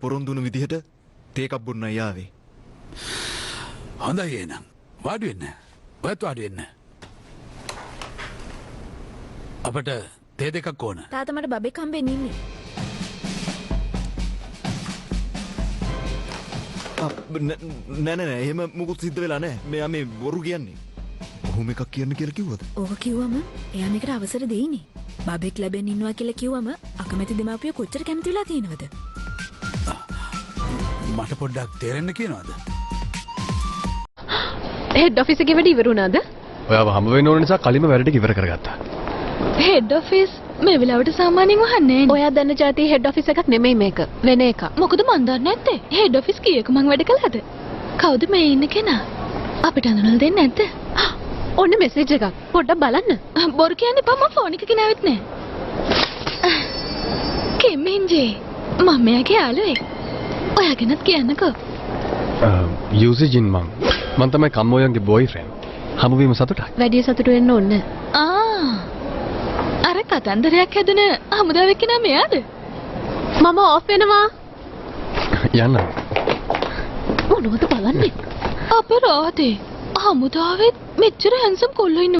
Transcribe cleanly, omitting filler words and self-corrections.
පොරොන්දු වුණු විදිහට තේ එකක් බොන්න යාවේ. හොඳයි එහෙනම්. වාඩි වෙන්න. ඔයත් වාඩි වෙන්න. අපට තේ දෙකක් ඕන. තාත්තා මට බබෙක් හම්බෙන්න ඉන්නේ. නෑ එහෙම මොකුත් සිද්ධ වෙලා නෑ. මෙයා මේ බොරු කියන්නේ. ඔහොම එකක් කියන්න කියලා කිව්වද? ඕක කිව්වම එයා මේකට අවසර දෙයිනේ. බබෙක් ලැබෙන්න ඉන්නවා කියලා කිව්වම අකමැති දෙමාපියෝ කොච්චර කැමති වෙලා තියෙනවද? මට පොඩ්ඩක් තේරෙන්න කියනවාද? හෙඩ් ඔෆිස් එකේ වැඩ ඉවර වුණාද? ඔයාව හම්බ වෙන්න ඕන නිසා කලින්ම වැඩ ටික ඉවර කරගත්තා. හෙඩ් ඔෆිස් මේ වෙලාවට සාමාන්‍යයෙන් වහන්නේ නෑ. ඔයා දන්න જાතිය හෙඩ් ඔෆිස් එකක් නෙමෙයි මේක. වෙන එකක්. මොකද මන් දන්නේ නැත්තේ. හෙඩ් ඔෆිස් කීයක මං වැඩ කළාද? කවුද මේ ඉන්න කෙනා? අපිට අඳුනලා දෙන්නේ නැද්ද? ඔන්න මෙසේජ් එකක්. පොඩ්ඩක් බලන්න. බොරු කියන්නේ පා මම ෆෝන් එක ගෙනාවෙත් නෑ. කෙමින්ජේ මම මෙයාගේ යාළුවෙක්. ඔයාගෙනත් කියන්නකෝ. යූසි ජින් මං තමයි කම්මෝයන්ගේ බොයිෆ්‍රෙන්ඩ්. හමුවීම සතුටක්. වැඩි සතුටු වෙන්න ඕනේ. අර කතන්දරයක් හැදුන හමුදාවෙක් කෙනා මෙයාද? මම ඔෆ් වෙනවා. යන්න. මොනවද බලන්නේ? අපරාධේ. හමුදාවෙත් මෙච්චර හැන්සම් කොල්ලෝ ඉන්න